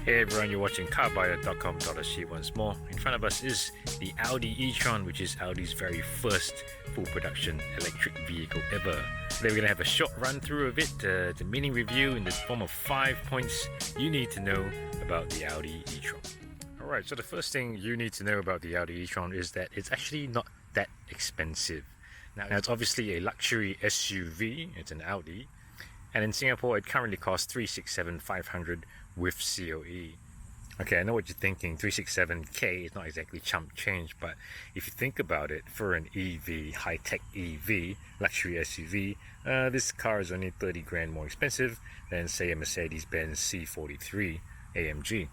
Hey everyone, you're watching carbuyer.com.sg once more. In front of us is the Audi E-Tron, which is Audi's very first full production electric vehicle ever. Today we're going to have a short run through of it, the mini review in the form of 5 points you need to know about the Audi E-Tron. Alright, so the first thing you need to know about the Audi E-Tron is that it's actually not that expensive. Now it's obviously a luxury SUV, it's an Audi, and in Singapore it currently costs 367,500 with COE. Okay, I know what you're thinking, 367k is not exactly chump change, but if you think about it, for an EV, high-tech EV, luxury SUV, this car is only 30 grand more expensive than say a Mercedes-Benz C43 AMG,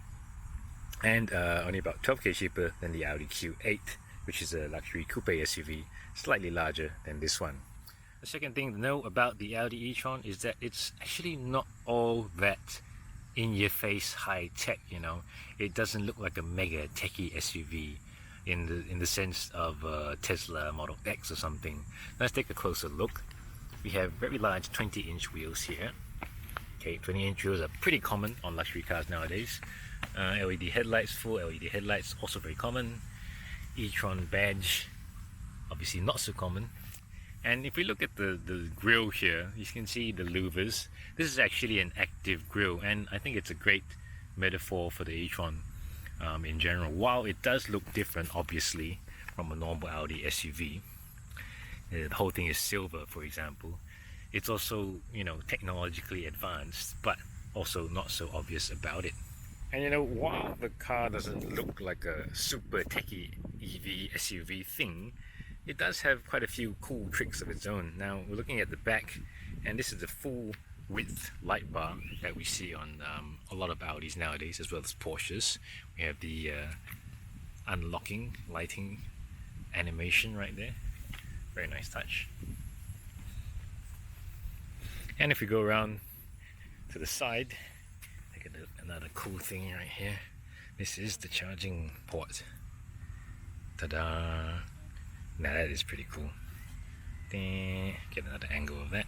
and only about 12k cheaper than the Audi Q8, which is a luxury coupe SUV, slightly larger than this one. The second thing to know about the Audi E-Tron is that it's actually not all that in-your-face high-tech, you know. It doesn't look like a mega techie SUV in the sense of Tesla Model X or something. Let's take a closer look. We have very large 20-inch wheels here. Okay, 20-inch wheels are pretty common on luxury cars nowadays. LED headlights, full LED headlights, also very common. E-Tron badge, obviously not so common. And if we look at the grille here, you can see the louvers. This is actually an active grille, and I think it's a great metaphor for the E-Tron in general. While it does look different, obviously, from a normal Audi SUV, the whole thing is silver, for example. It's also, you know, technologically advanced, but also not so obvious about it. And you know, while the car doesn't look like a super techie EV SUV thing, it does have quite a few cool tricks of its own. Now we're looking at the back, and this is the full width light bar that we see on a lot of Audis nowadays, as well as Porsches. We have the unlocking lighting animation right there, very nice touch. And if we go around to the side, take another cool thing right here. This is the charging port. Ta-da! Now that is pretty cool. Get another angle of that.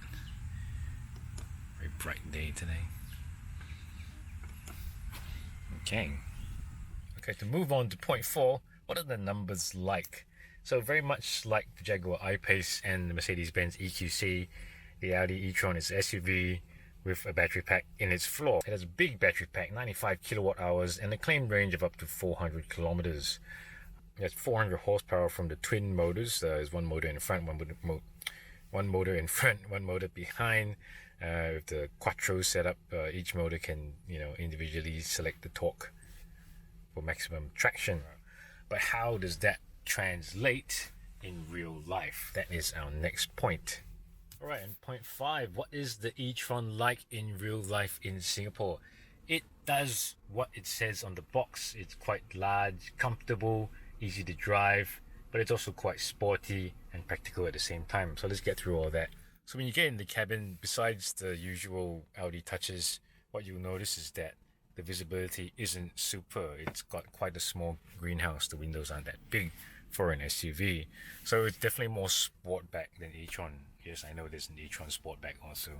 Very bright day today. Okay, to move on to point 4, what are the numbers like? So very much like the Jaguar I-Pace and the Mercedes-Benz EQC, the Audi E-Tron is an SUV with a battery pack in its floor. It has a big battery pack, 95 kilowatt hours, and a claimed range of up to 400 kilometers. It has 400 horsepower from the twin motors. There's one motor in front, one motor in front, one motor behind. With the Quattro setup, each motor can, you know, individually select the torque for maximum traction. But how does that translate in real life? That is our next point. Alright, and point 5, what is the E-Tron like in real life in Singapore? It does what it says on the box. It's quite large, comfortable, easy to drive, but it's also quite sporty and practical at the same time. So let's get through all that. So when you get in the cabin, besides the usual Audi touches, what you'll notice is that the visibility isn't super. It's got quite a small greenhouse. The windows aren't that big for an SUV. So it's definitely more sportback than E-Tron. Yes, I know there's an E-Tron Sportback also.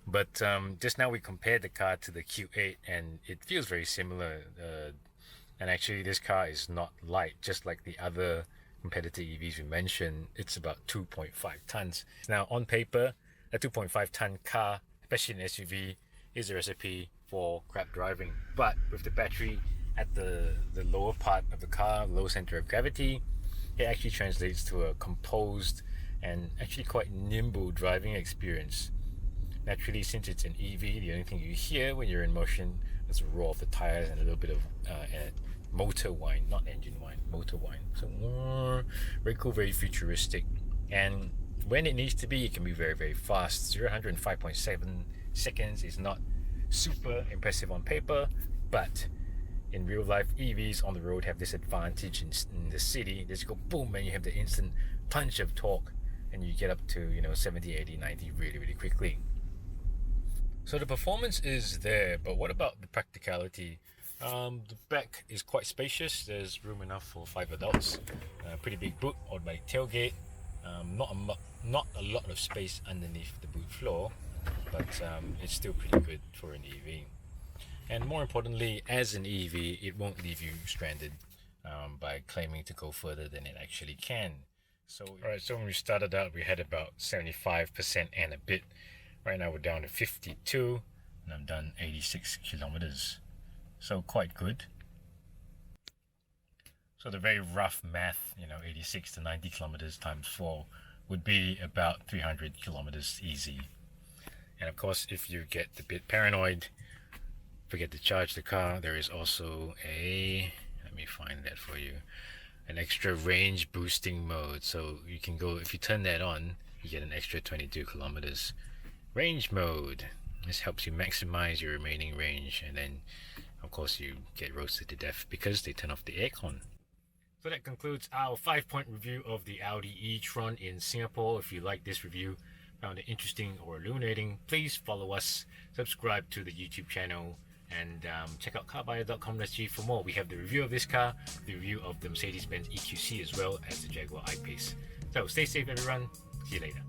But just now we compared the car to the Q8 and it feels very similar. And actually this car is not light, just like the other competitor EVs we mentioned. It's about 2.5 tons. Now on paper, a 2.5 ton car, especially an SUV, is a recipe for crap driving. But with the battery at the lower part of the car, low center of gravity, it actually translates to a composed and actually quite nimble driving experience. Naturally, since it's an EV, the only thing you hear when you're in motion is the roar of the tires and a little bit of motor whine, not engine whine, motor whine. So very cool, very futuristic. And when it needs to be, it can be very, very fast. 0 to 105.7 seconds is not super impressive on paper, but in real life, EVs on the road have this advantage in the city. They just go boom, and you have the instant punch of torque, and you get up to, you know, 70, 80, 90 really, really quickly. So the performance is there, but what about the practicality? The back is quite spacious. There's room enough for 5 adults. Pretty big boot, automatic tailgate. Not a lot of space underneath the boot floor, but it's still pretty good for an EV. And more importantly, as an EV, it won't leave you stranded by claiming to go further than it actually can. So, alright, so when we started out, we had about 75% and a bit. Right now we're down to 52, and I've done 86 kilometers. So quite good. So the very rough math, 86 to 90 kilometers times 4 would be about 300 kilometers easy. And of course, if you get a bit paranoid, forget to charge the car, there is also let me find that for you, an extra range boosting mode. So you can go, if you turn that on, you get an extra 22 kilometers. Range mode. This helps you maximize your remaining range, and then of course you get roasted to death because they turn off the aircon. So that concludes our 5-point review of the Audi E-Tron in Singapore. If you like this review, found it interesting or illuminating, please follow us, subscribe to the YouTube channel, and check out carbuyer.com.sg for more. We have the review of this car, the review of the Mercedes-Benz EQC, as well as the Jaguar I-Pace. So stay safe everyone, see you later.